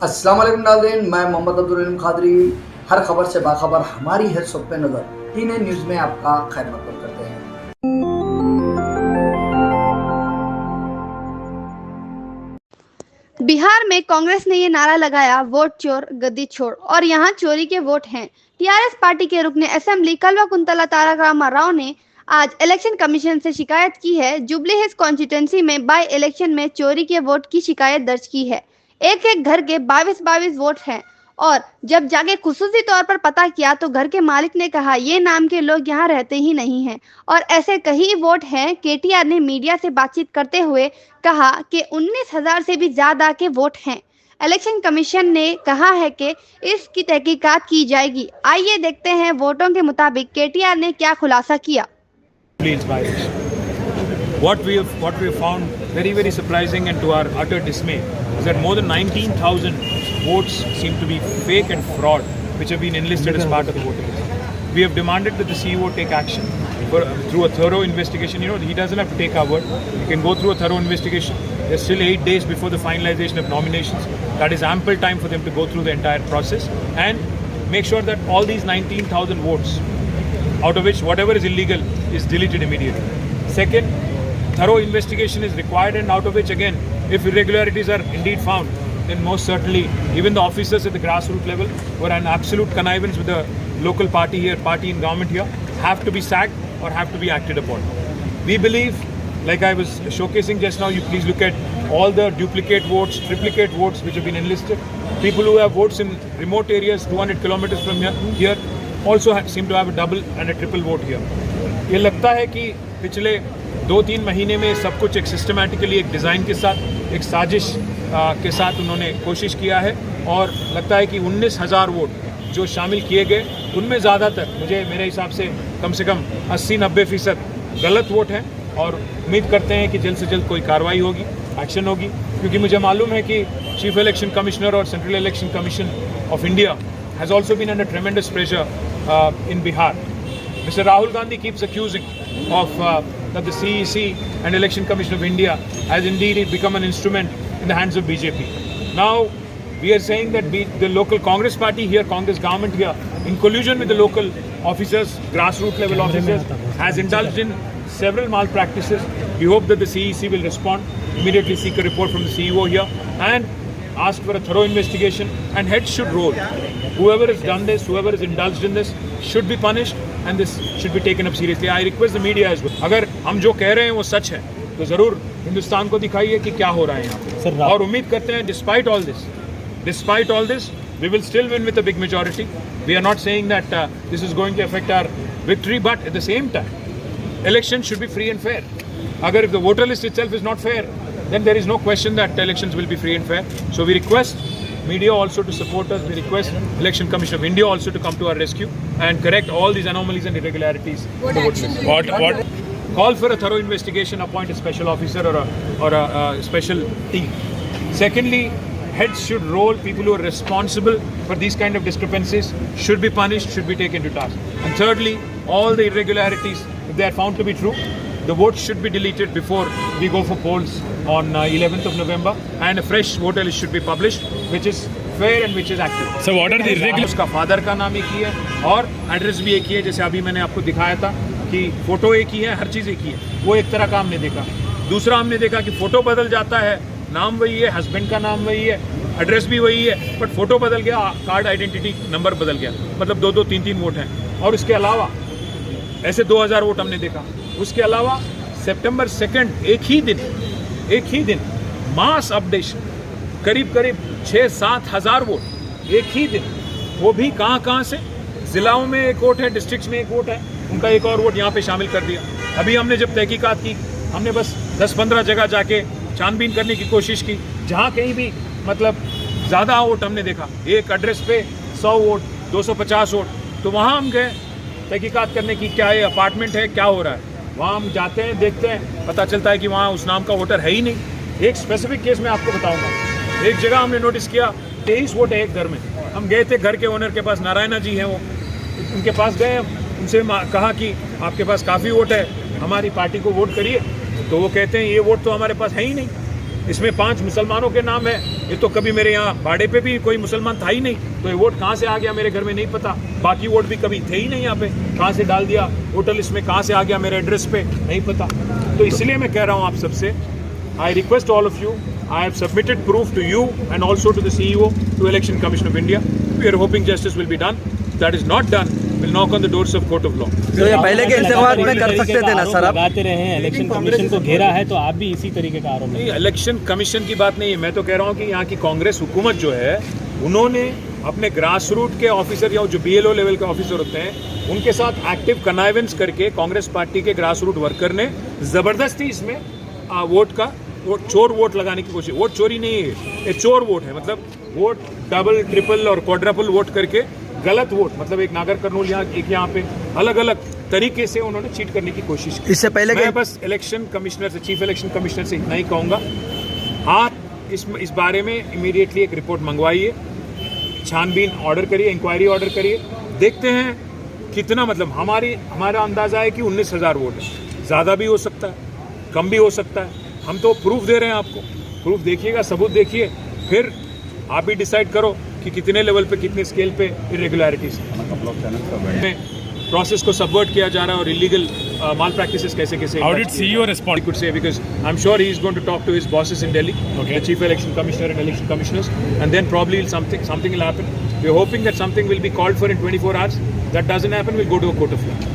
अस्सलाम वालेकुम नाज़रीन, मैं मोहम्मद अब्दुल रहीम खादरी। हर खबर से बाखबर हमारी है सब पे नज़र। टीने न्यूज़ में आपका खैर मकदम करते हैं। बिहार में कांग्रेस ने ये नारा लगाया, वोट चोर गद्दी छोड़, और यहाँ चोरी के वोट हैं। टीआरएस पार्टी के रुकने असेंबली कल्वा कुंतला तारक रामा राव ने आज इलेक्शन कमीशन से शिकायत की है। जुबली हिल्स कॉन्स्टिट्यूंसी में बाई इलेक्शन में चोरी के वोट की शिकायत दर्ज की है। एक एक घर के 22 वोट हैं, और जब जाके खुसूसी तौर पर पता किया तो घर के मालिक ने कहा ये नाम के लोग यहाँ रहते ही नहीं हैं, और ऐसे कई वोट हैं। केटीआर ने मीडिया से बातचीत करते हुए कहा कि 19,000 से भी ज्यादा के वोट हैं। इलेक्शन कमीशन ने कहा है कि इसकी तहकीकात की जाएगी। आइए देखते हैं वोटों के मुताबिक केटीआर ने क्या खुलासा किया। What we have found very surprising and to our utter dismay is that more than 19,000 votes seem to be fake and fraud, which have been enlisted as part of the voting list. We have demanded that the CEO take action through a thorough investigation. He doesn't have to take our word. He can go through a thorough investigation. There's still 8 days before the finalization of nominations. That is ample time for them to go through the entire process and make sure that all these 19,000 votes, out of which whatever is illegal is deleted immediately. Second, thorough investigation is required, and out of which again, if irregularities are indeed found, then most certainly even the officers at the grassroots level who are an absolute connivance with the local party in government here, have to be sacked or have to be acted upon. We believe, like I was showcasing just now, you please look at all the duplicate votes, triplicate votes which have been enlisted. People who have votes in remote areas 200 kilometers from here also seem to have a double and a triple vote here. ये लगता है कि पिछले 2-3 महीने में सब कुछ एक सिस्टमैटिकली एक डिज़ाइन के साथ, एक साजिश के साथ उन्होंने कोशिश किया है, और लगता है कि 19,000 वोट जो शामिल किए गए उनमें ज़्यादातर मेरे हिसाब से कम 80-90% गलत वोट हैं, और उम्मीद करते हैं कि जल्द से जल्द कोई कार्रवाई होगी, एक्शन होगी, क्योंकि मुझे मालूम है कि चीफ इलेक्शन कमिश्नर और central election commission of India has also been under tremendous pressure in Bihar. Mr. Rahul Gandhi keeps accusing that the CEC and Election Commission of India has indeed become an instrument in the hands of BJP. Now, we are saying that the local Congress party here, Congress government here, in collusion with the local officers, grassroots level officers, has indulged in several malpractices. We hope that the CEC will respond, immediately seek a report from the CEO here, and ask for a thorough investigation, and heads should roll. Whoever has done this, whoever has indulged in this, should be punished, and this should be taken up seriously. I request the media as well. अगर हम जो कह रहे हैं वो सच है तो ज़रूर हिंदुस्तान को दिखाइए कि क्या हो रहा है यहाँ पे, और उम्मीद करते हैं despite all this, we will still win with a big majority. We are not saying that this is going to affect our victory, but at the same time, elections should be free and fair. If the voter list itself is not fair, then there is no question that elections will be free and fair. So we request media also to support us. We request Election Commission of India also to come to our rescue and correct all these anomalies and irregularities. What? Call for a thorough investigation, appoint a special officer or a special team. Secondly, heads should roll. People who are responsible for these kind of discrepancies should be punished, should be taken to task. And thirdly, all the irregularities, if they are found to be true, the votes should be deleted before we go for polls on 11th of November, and a fresh voter list should be published, which is fair and which is accurate. So what are the irregularities? उसका father का नाम एक ही है और address भी एक ही है, जैसे अभी मैंने आपको दिखाया था कि फोटो एक ही है, हर चीज़ एक ही है। वो एक तरह का हमने देखा। दूसरा हमने देखा कि फोटो बदल जाता है, नाम वही है, हस्बैंड का नाम वही है, एड्रेस भी वही है, बट फोटो बदल गया, कार्ड आइडेंटिटी नंबर बदल गया, मतलब 2-2, 3-3 वोट हैं। और उसके अलावा ऐसे 2,000 वोट हमने देखा। उसके अलावा सितंबर 2 एक ही दिन मास अपडेशन, करीब 6-7 हज़ार वोट एक ही दिन, वो भी कहाँ से, ज़िलाओं में एक वोट है, डिस्ट्रिक्ट्स में एक वोट है, उनका एक और वोट यहाँ पे शामिल कर दिया। अभी हमने जब तहकीकात की, हमने बस 10-15 जगह जाके छानबीन करने की कोशिश की, जहाँ कहीं भी मतलब ज़्यादा वोट हमने देखा, एक एड्रेस पे 100 वोट, 250 वोट, तो वहाँ हम गए तहकीकात करने की, क्या ये अपार्टमेंट है, क्या हो रहा है। वहाँ हम जाते हैं, देखते हैं, पता चलता है कि वहाँ उस नाम का वोटर है ही नहीं। एक स्पेसिफिक केस मैं आपको बताऊंगा। एक जगह हमने नोटिस किया 23 वोट है एक घर में। हम गए थे घर के ओनर के पास, नारायणा जी हैं वो, उनके पास गए, उनसे कहा कि आपके पास काफ़ी वोट है, हमारी पार्टी को वोट करिए। तो वो कहते हैं ये वोट तो हमारे पास है ही नहीं। इसमें 5 मुसलमानों के नाम है। ये तो कभी मेरे यहाँ बाड़े पे भी कोई मुसलमान था ही नहीं, तो ये वोट कहाँ से आ गया मेरे घर में नहीं पता। बाकी वोट भी कभी थे ही नहीं यहाँ पे, कहाँ से डाल दिया वोटर लिस्ट में, कहाँ से आ गया मेरे एड्रेस पे नहीं पता। तो इसलिए मैं कह रहा हूँ आप सबसे, I request all of you, I have submitted proof to you and also to the CEO, to Election Commission of India. We are hoping justice will be done. If that is not done, we'll knock on the doors of court of law. तो ये पहले के इंतखाबात में कर सकते थे ना सर आप? लगाते रहे हैं, इलेक्शन कमीशन को घेरा है, तो आप भी इसी तरीके का आरोप नहीं, इलेक्शन कमीशन की बात नहीं है। मैं तो कह रहा हूँ कि यहाँ की कांग्रेस हुकूमत जो है, उन्होंने अपने ग्रास रूट के ऑफिसर या जो BLO लेवल के ऑफिसर होते हैं, उनके साथ एक्टिव कनाइवेंस करके कांग्रेस पार्टी के ग्रास रूट वर्कर ने ज़बरदस्ती इसमें वोट चोर वोट लगाने की कोशिश। वोट चोरी नहीं है, ये चोर वोट है। मतलब वोट डबल, ट्रिपल और क्वाड्रपल वोट करके गलत वोट, मतलब एक नागर कर्नूल यहाँ, एक यहाँ पे अलग अलग तरीके से उन्होंने चीट करने की कोशिश की। इससे पहले मैं बस इलेक्शन कमिश्नर से, चीफ इलेक्शन कमिश्नर से इतना ही कहूँगा, आप इस बारे में इमीडिएटली एक रिपोर्ट मंगवाइए, छानबीन ऑर्डर करिए, इंक्वायरी ऑर्डर करिए, देखते हैं कितना, मतलब हमारा अंदाजा है कि 19,000 वोट है। ज़्यादा भी हो सकता है, कम भी हो सकता है। हम तो प्रूफ दे रहे हैं आपको, प्रूफ देखिएगा, सबूत देखिए, फिर आप भी डिसाइड करो कि कितने लेवल पे, कितने स्केल पे इरेगुलरिटीज में प्रोसेस को सबवर्ट किया जा रहा है और इलीगल माल प्रैक्टिसेस कैसे कैसे। How did CEO respond? I could say, because I'm sure he is going to talk to his bosses in Delhi, Okay. the chief election commissioner and election commissioners, and then probably something will happen. We're hoping that something will be called for in 24 hours. That doesn't happen, we'll go to a court of law.